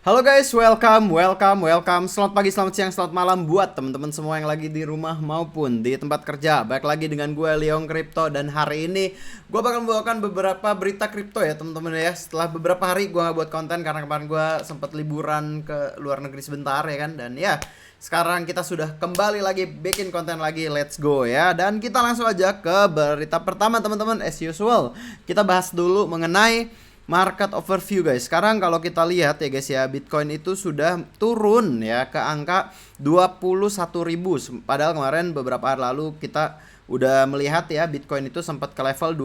Halo guys, welcome. Selamat pagi, selamat siang, selamat malam buat teman-teman semua yang lagi di rumah maupun di tempat kerja. Baik lagi dengan gue Leong Crypto dan hari ini gue bakal membawakan beberapa berita kripto ya teman-teman ya. Setelah beberapa hari gue gak buat konten karena kemarin gue sempat liburan ke luar negeri sebentar ya kan. Dan ya sekarang kita sudah kembali lagi bikin konten lagi, let's go ya. Dan kita langsung aja ke berita pertama teman-teman. As usual, kita bahas dulu mengenai market overview guys. Sekarang kalau kita lihat ya guys ya, Bitcoin itu sudah turun ya ke angka 21.000. Padahal kemarin beberapa hari lalu kita udah melihat ya Bitcoin itu sempat ke level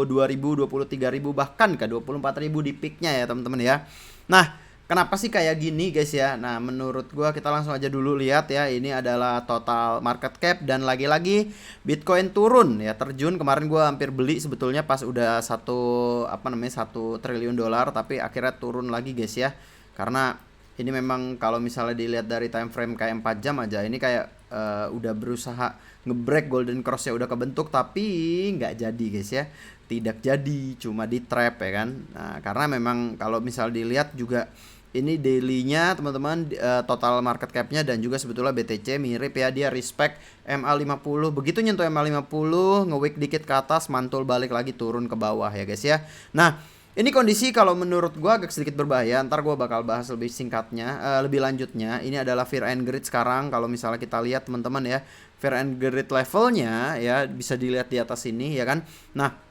22.000, 23.000 bahkan ke 24.000 di peaknya ya teman-teman ya. Nah, kenapa sih kayak gini guys ya? Nah, menurut gua kita langsung aja dulu lihat ya. Ini adalah total market cap dan lagi-lagi Bitcoin turun ya, terjun. Kemarin gua hampir beli sebetulnya pas udah 1 triliun dolar, tapi akhirnya turun lagi guys ya. Karena ini memang kalau misalnya dilihat dari time frame kayak 4 jam aja, ini kayak udah berusaha ngebreak golden cross ya, udah kebentuk tapi nggak jadi guys ya. Tidak jadi, cuma di trap ya kan. Nah, karena memang kalau misal dilihat juga ini daily-nya teman-teman, total market cap-nya dan juga sebetulnya BTC mirip ya, dia respect MA50. Begitu nyentuh MA50, nge-wick dikit ke atas, mantul balik lagi turun ke bawah ya guys ya. Nah, ini kondisi kalau menurut gua agak sedikit berbahaya. Ntar gua bakal bahas lebih singkatnya, lebih lanjutnya. Ini adalah fear and greed sekarang. Kalau misalnya kita lihat teman-teman ya, fear and greed levelnya ya bisa dilihat di atas ini ya kan. Nah,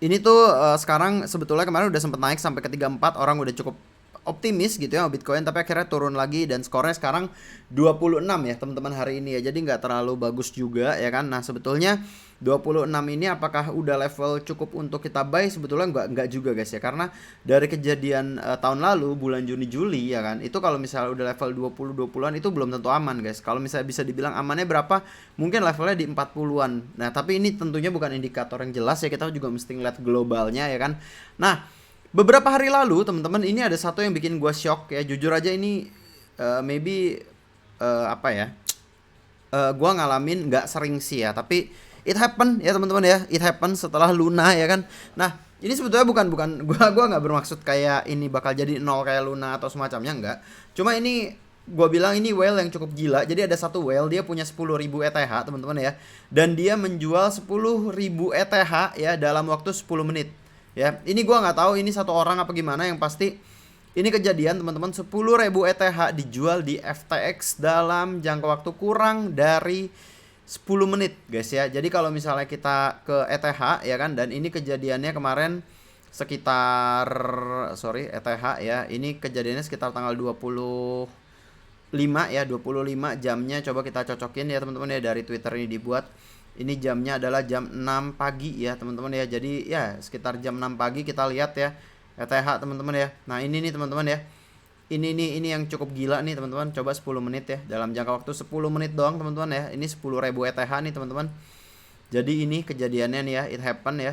ini tuh sekarang sebetulnya kemarin udah sempet naik sampai ke 34, orang udah cukup optimis gitu ya Bitcoin, tapi akhirnya turun lagi dan skornya sekarang 26 ya teman-teman hari ini ya. Jadi nggak terlalu bagus juga ya kan. Nah, sebetulnya 26 ini apakah udah level cukup untuk kita buy? Sebetulnya nggak juga guys ya. Karena dari kejadian tahun lalu bulan Juni Juli ya kan, itu kalau misalnya udah level 20-20an itu belum tentu aman guys. Kalau misalnya bisa dibilang amannya berapa? Mungkin levelnya di 40-an. Nah, tapi ini tentunya bukan indikator yang jelas ya. Kita juga mesti ngeliat globalnya ya kan. Nah, beberapa hari lalu teman-teman, ini ada satu yang bikin gue shock ya. Jujur aja ini maybe apa ya, gue ngalamin nggak sering sih ya, tapi it happen ya teman-teman ya. It happen setelah Luna ya kan. Nah, ini sebetulnya bukan gue nggak bermaksud kayak ini bakal jadi nol kayak Luna atau semacamnya, enggak. Cuma ini gue bilang ini whale yang cukup gila. Jadi ada satu whale, dia punya 10.000 ETH teman-teman ya, dan dia menjual 10.000 ETH ya dalam waktu 10 menit ya. Ini gua nggak tahu ini satu orang apa gimana, yang pasti ini kejadian teman-teman. 10.000 ETH dijual di FTX dalam jangka waktu kurang dari 10 menit guys ya. Jadi kalau misalnya kita ke ETH ya kan, dan ini kejadiannya kemarin sekitar ETH ya, ini kejadiannya sekitar tanggal 25 ya, 25 jamnya coba kita cocokin ya teman-teman ya, dari Twitter ini dibuat. Ini jamnya adalah jam 6 pagi ya teman-teman ya. Jadi ya sekitar jam 6 pagi kita lihat ya ETH teman-teman ya. Nah, ini nih teman-teman ya. Ini yang cukup gila nih teman-teman. Coba 10 menit ya. Dalam jangka waktu 10 menit doang teman-teman ya. Ini 10.000 ETH nih teman-teman. Jadi ini kejadiannya nih ya, it happen ya.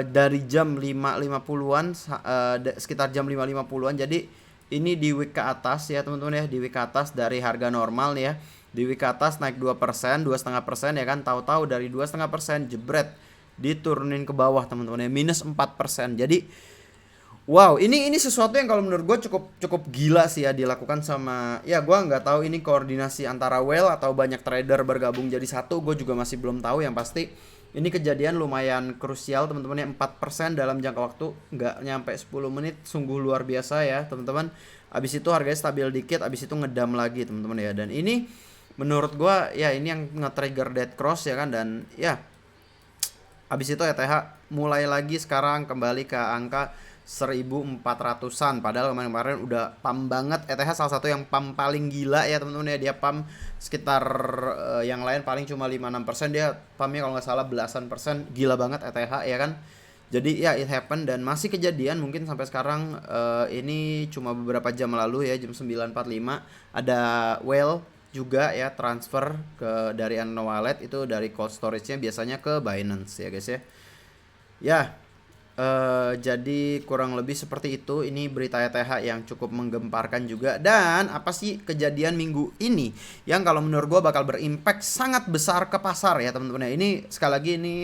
Dari jam 5.50-an sekitar jam 5.50-an. Jadi ini di week ke atas ya teman-teman ya, di week ke atas dari harga normal nih ya. Di week ke atas naik 2%, 2,5% ya kan. Tahu-tahu dari 2,5% jebret diturunin ke bawah teman-teman ya, minus 4%. Jadi wow, ini sesuatu yang kalau menurut gue cukup gila sih ya dilakukan sama, ya gue nggak tahu ini koordinasi antara whale atau banyak trader bergabung jadi satu, gue juga masih belum tahu. Yang pasti ini kejadian lumayan krusial teman-teman ya, 4% dalam jangka waktu nggak nyampe 10 menit, sungguh luar biasa ya teman-teman. Abis itu harganya stabil dikit, abis itu ngedam lagi teman-teman ya. Dan ini menurut gue ya ini yang nge-trigger dead cross ya kan. Dan ya abis itu ETH mulai lagi sekarang kembali ke angka 1.400-an. Padahal kemarin udah pump banget. ETH salah satu yang pump paling gila ya teman-teman ya. Dia pump sekitar yang lain paling cuma 5-6%, dia pumpnya kalau nggak salah belasan persen. Gila banget ETH ya kan. Jadi ya it happen dan masih kejadian mungkin sampai sekarang. Ini cuma beberapa jam lalu ya, jam 9.45 ada whale juga ya transfer ke dari Unknown Wallet, itu dari cold storage-nya biasanya ke Binance ya guys ya. Ya, jadi kurang lebih seperti itu. Ini berita ETH yang cukup menggemparkan juga. Dan apa sih kejadian minggu ini yang kalau menurut gue bakal berimpact sangat besar ke pasar ya teman-teman ya. Ini sekali lagi ini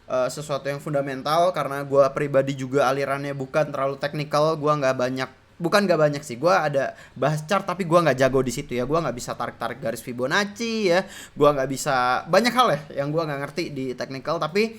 sesuatu yang fundamental, karena gue pribadi juga alirannya bukan terlalu teknikal. Gue nggak banyak bukan nggak banyak sih, gua ada bahas chart tapi gua nggak jago di situ ya, gua nggak bisa tarik-tarik garis Fibonacci ya, gua nggak bisa banyak hal ya yang gua nggak ngerti di technical, tapi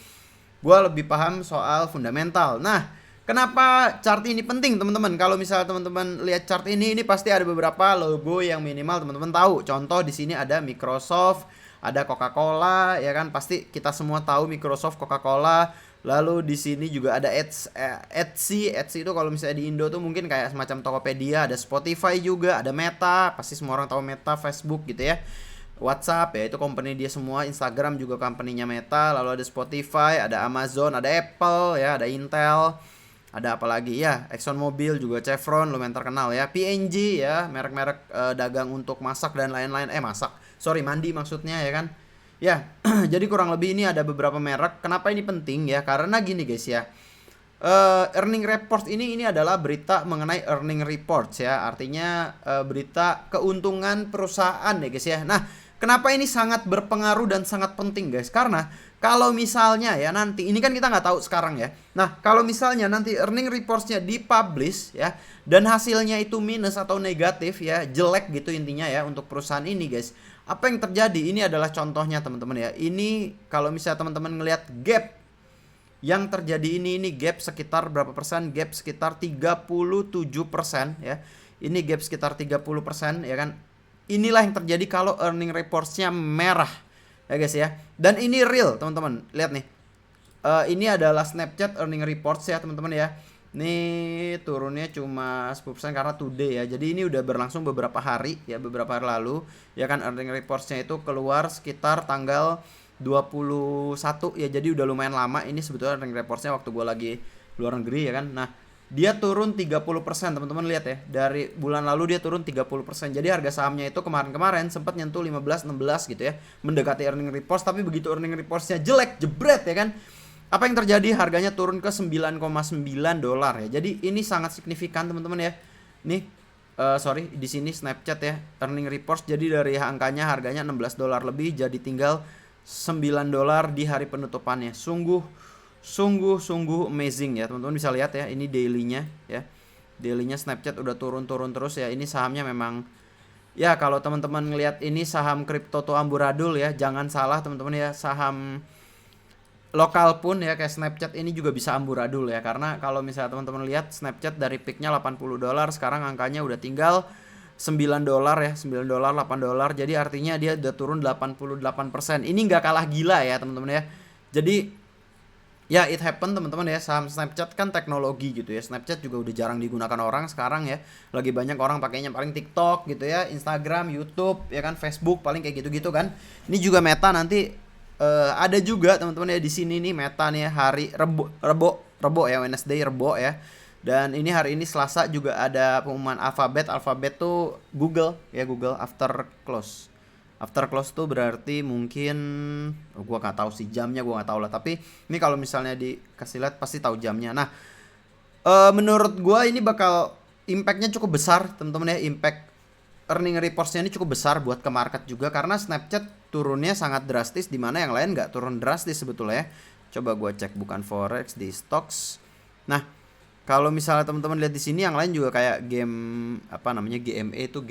gua lebih paham soal fundamental. Nah, kenapa chart ini penting teman-teman? Kalau misalnya teman-teman lihat chart ini pasti ada beberapa logo yang minimal teman-teman tahu. Contoh di sini ada Microsoft, ada Coca-Cola, ya kan? Pasti kita semua tahu Microsoft, Coca-Cola. Lalu di sini juga ada Etsy. Etsy itu kalau misalnya di Indo tuh mungkin kayak semacam Tokopedia, ada Spotify juga, ada Meta, pasti semua orang tahu Meta, Facebook gitu ya. WhatsApp ya itu company dia semua, Instagram juga company-nya Meta, lalu ada Spotify, ada Amazon, ada Apple ya, ada Intel, ada apa lagi ya, ExxonMobil juga, Chevron lumayan terkenal ya, P&G ya, merek-merek dagang untuk masak dan lain-lain, mandi maksudnya ya kan. Ya, jadi kurang lebih ini ada beberapa merek. Kenapa ini penting ya? Karena gini guys ya. Earning report ini adalah berita mengenai earning reports ya. Artinya berita keuntungan perusahaan ya guys ya. Nah, kenapa ini sangat berpengaruh dan sangat penting guys? Karena kalau misalnya ya nanti ini kan kita nggak tahu sekarang ya. Nah, kalau misalnya nanti earning reportsnya dipublish ya dan hasilnya itu minus atau negatif ya, jelek gitu intinya ya untuk perusahaan ini guys. Apa yang terjadi? Ini adalah contohnya teman-teman ya. Ini kalau misalnya teman-teman ngelihat gap yang terjadi ini gap sekitar berapa persen? Gap sekitar 37% ya. Ini gap sekitar 30% ya kan. Inilah yang terjadi kalau earning reportsnya merah ya guys ya. Dan ini real teman-teman. Lihat nih. Ini adalah Snapchat earning reports ya teman-teman ya. Ini turunnya cuma 10% karena today ya. Jadi ini udah berlangsung beberapa hari ya, beberapa hari lalu. Ya kan earning reportsnya itu keluar sekitar tanggal 21 ya. Jadi udah lumayan lama ini sebetulnya earning reportsnya waktu gue lagi luar negeri ya kan. Nah, dia turun 30% teman-teman lihat ya. Dari bulan lalu dia turun 30%. Jadi harga sahamnya itu kemarin-kemarin sempat nyentuh 15-16 gitu ya. Mendekati earning reports, tapi begitu earning reportsnya jelek, jebret ya kan. Apa yang terjadi? Harganya turun ke 9,9 dolar ya. Jadi ini sangat signifikan teman-teman ya. Nih, sorry di sini Snapchat ya, earning reports. Jadi dari angkanya harganya 16 dolar lebih jadi tinggal 9 dolar di hari penutupannya. Sungguh amazing ya teman-teman, bisa lihat ya. Ini dailynya ya. Dailynya Snapchat udah turun terus ya. Ini sahamnya memang ya, kalau teman-teman ngelihat ini saham kripto tuh amburadul ya. Jangan salah teman-teman ya, saham lokal pun ya kayak Snapchat ini juga bisa amburadul ya. Karena kalau misalnya teman-teman lihat Snapchat dari peaknya 80 dolar, sekarang angkanya udah tinggal 9 dolar ya, 9 dolar, 8 dolar. Jadi artinya dia udah turun 88%. Ini nggak kalah gila ya teman-teman ya. Jadi ya it happen teman-teman ya. Saham Snapchat kan teknologi gitu ya. Snapchat juga udah jarang digunakan orang sekarang ya. Lagi banyak orang pakainya paling TikTok gitu ya, Instagram, YouTube ya kan, Facebook paling kayak gitu-gitu kan. Ini juga Meta nanti ada juga teman-teman ya di sini nih Meta nih hari Rebo ya, Wednesday Rebo ya. Dan ini hari ini Selasa juga ada pengumuman Alphabet. Alphabet tuh Google ya, Google after close. After close tuh berarti mungkin gua nggak tahu sih jamnya, gua nggak tahu lah. Tapi ini kalau misalnya dikasih lihat pasti tahu jamnya. Nah, menurut gua ini bakal impactnya cukup besar teman-teman ya. Impact earning reportsnya ini cukup besar buat ke market juga, karena Snapchat turunnya sangat drastis, dimana yang lain nggak turun drastis sebetulnya. Coba gua cek bukan forex di stocks. Nah, kalau misalnya teman-teman lihat di sini yang lain juga kayak game apa namanya, GME itu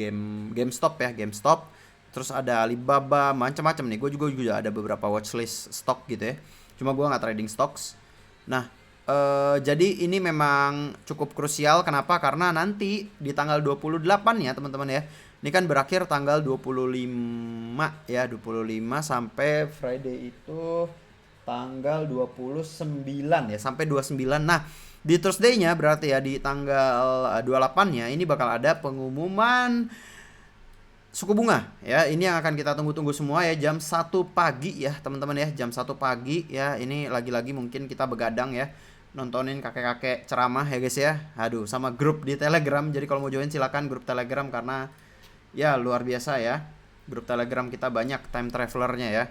GameStop ya, GameStop. Terus ada Alibaba, macam-macam nih. Gue juga ada beberapa watchlist stok gitu ya. Cuma gue nggak trading stocks. Nah, jadi ini memang cukup krusial. Kenapa? Karena nanti di tanggal 28 ya teman-teman ya. Ini kan berakhir tanggal 25 ya, 25 sampai Friday itu tanggal 29 ya, sampai 29. Nah, di Thursday-nya berarti ya di tanggal 28-nya ini bakal ada pengumuman suku bunga ya. Ini yang akan kita tunggu-tunggu semua ya, jam 1 pagi ya teman-teman ya, jam 1 pagi ya. Ini lagi-lagi mungkin kita begadang ya, nontonin kakek-kakek ceramah ya guys ya. Aduh, sama grup di Telegram. Jadi kalau mau join silakan grup Telegram, karena ya luar biasa ya. Grup Telegram kita banyak time travelernya ya.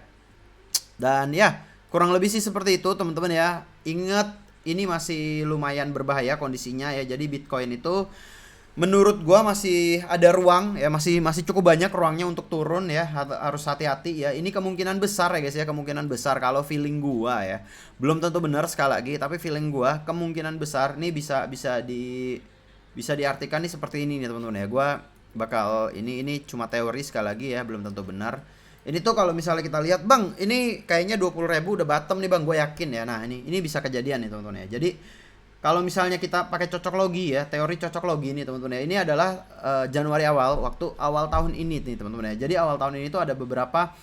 Dan ya, kurang lebih sih seperti itu teman-teman ya. Ingat, ini masih lumayan berbahaya kondisinya ya. Jadi Bitcoin itu menurut gua masih ada ruang ya, masih cukup banyak ruangnya untuk turun ya. Harus hati-hati ya. Ini kemungkinan besar ya guys ya, kemungkinan besar kalau feeling gua ya. Belum tentu benar sekali lagi, tapi feeling gua kemungkinan besar nih bisa di bisa diartikan nih seperti ini nih teman-teman ya. Gua bakal ini cuma teori sekali lagi ya, belum tentu benar. Ini tuh kalau misalnya kita lihat, Bang, ini kayaknya 20.000 udah bottom nih, Bang. Gue yakin ya. Nah, ini bisa kejadian nih, teman-teman ya. Jadi kalau misalnya kita pakai cocok logi ya, teori cocok logi ini, teman-teman ya. Ini adalah Januari awal, waktu awal tahun ini nih, teman-teman ya. Jadi awal tahun ini tuh ada beberapa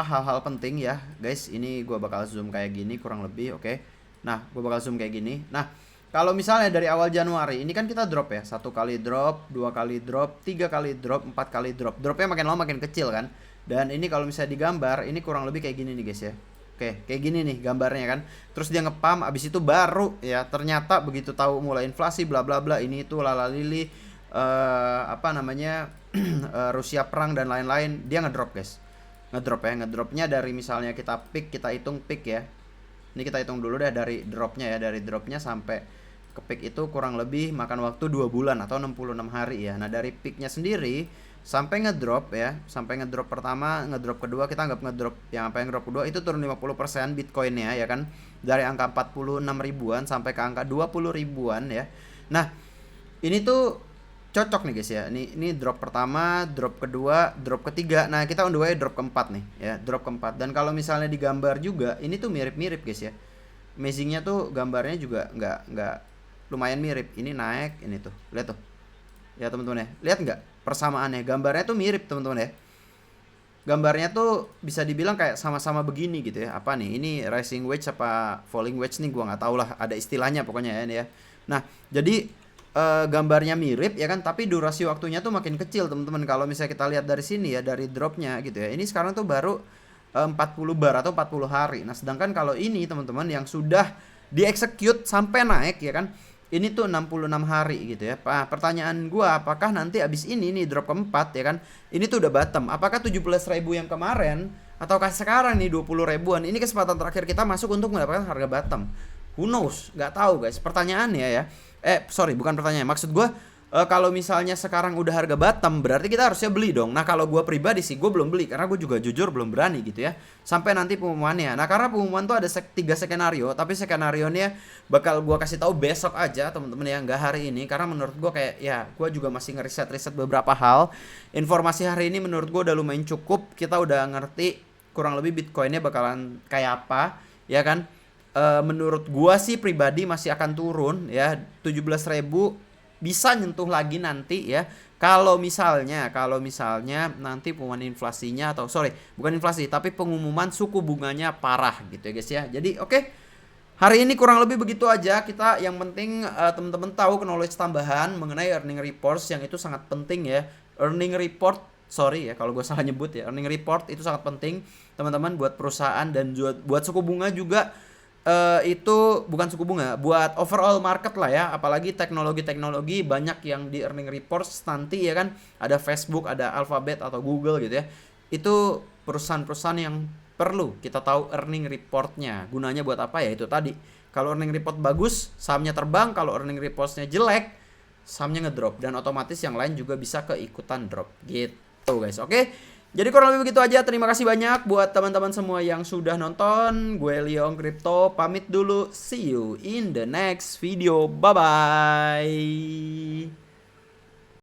hal-hal penting ya, guys. Ini gue bakal zoom kayak gini kurang lebih, oke. Nah, gue bakal zoom kayak gini. Nah, kalau misalnya dari awal Januari, ini kan kita drop ya, 1 kali drop, 2 kali drop, 3 kali drop, 4 kali drop. Dropnya makin lama makin kecil kan. Dan ini kalau misalnya digambar, ini kurang lebih kayak gini nih guys ya. Oke, kayak gini nih gambarnya kan. Terus dia ngepam, abis itu baru ya ternyata begitu tahu mulai inflasi bla bla bla ini itu lalalili apa namanya Rusia perang dan lain-lain, dia ngedrop guys. Ngedrop ya, ngedropnya dari misalnya kita pick, kita hitung pick ya. Ini kita hitung dulu deh dari dropnya ya, dari dropnya sampai ke peak itu kurang lebih makan waktu 2 bulan atau 66 hari ya. Nah, dari peaknya sendiri sampai ngedrop ya, sampai ngedrop pertama, ngedrop kedua, kita anggap ngedrop yang apa yang drop kedua itu turun 50% Bitcoinnya ya kan, dari angka 46 ribuan sampai ke angka 20 ribuan ya. Nah, ini tuh cocok nih guys ya. Ini drop pertama, drop kedua, drop ketiga. Nah, kita on the way drop keempat nih ya, drop keempat. Dan kalau misalnya digambar juga, ini tuh mirip-mirip guys ya. Amazingnya tuh gambarnya juga nggak lumayan mirip. Ini naik, ini tuh lihat tuh ya teman-teman ya, lihat nggak persamaannya, gambarnya tuh mirip teman-teman ya. Gambarnya tuh bisa dibilang kayak sama-sama begini gitu ya. Apa nih, ini rising wedge apa falling wedge nih, gua nggak tahu lah, ada istilahnya pokoknya ya ini ya. Nah, jadi gambarnya mirip ya kan, tapi durasi waktunya tuh makin kecil teman-teman. Kalau misalnya kita lihat dari sini ya, dari dropnya gitu ya, ini sekarang tuh baru 40 bar atau 40 hari. Nah, sedangkan kalau ini teman-teman yang sudah dieksekut sampai naik ya kan, ini tuh 66 hari gitu ya. Pertanyaan gua, apakah nanti abis ini nih drop keempat ya kan, ini tuh udah bottom? Apakah 17.000 yang kemarin ataukah sekarang nih 20 ribuan? Ini kesempatan terakhir kita masuk untuk mendapatkan harga bottom. Who knows? Nggak tahu guys. Pertanyaannya ya, sorry bukan pertanyaan, maksud gua kalau misalnya sekarang udah harga bottom, berarti kita harusnya beli dong. Nah, kalau gue pribadi sih, gue belum beli karena gue juga jujur belum berani gitu ya, sampai nanti pengumumannya. Nah, karena pengumuman tuh ada 3 skenario, tapi skenario-nya bakal gue kasih tahu besok aja teman-teman ya, nggak hari ini. Karena menurut gue kayak ya, gue juga masih ngeriset-riset beberapa hal. Informasi hari ini menurut gue udah lumayan cukup. Kita udah ngerti kurang lebih Bitcoinnya bakalan kayak apa, ya kan? Menurut gue sih pribadi masih akan turun ya, 17.000 bisa nyentuh lagi nanti ya. Kalau misalnya nanti pengumuman inflasinya, atau sorry bukan inflasi tapi pengumuman suku bunganya parah gitu ya guys ya. Jadi oke, hari ini kurang lebih begitu aja. Kita yang penting teman-teman tahu knowledge tambahan mengenai earning reports, yang itu sangat penting ya. Earning report, sorry ya kalau gue salah nyebut ya, earning report itu sangat penting teman-teman buat perusahaan dan buat suku bunga juga. Itu bukan suku bunga, buat overall market lah ya. Apalagi teknologi banyak yang di earning reports nanti ya kan, ada Facebook, ada Alphabet atau Google gitu ya. Itu perusahaan-perusahaan yang perlu kita tahu earning reportnya. Gunanya buat apa ya, itu tadi. Kalau earning report bagus, sahamnya terbang. Kalau earning reportnya jelek, sahamnya ngedrop. Dan otomatis yang lain juga bisa keikutan drop gitu guys. Oke, jadi kurang lebih begitu aja. Terima kasih banyak buat teman-teman semua yang sudah nonton. Gue Leong Crypto pamit dulu. See you in the next video. Bye bye.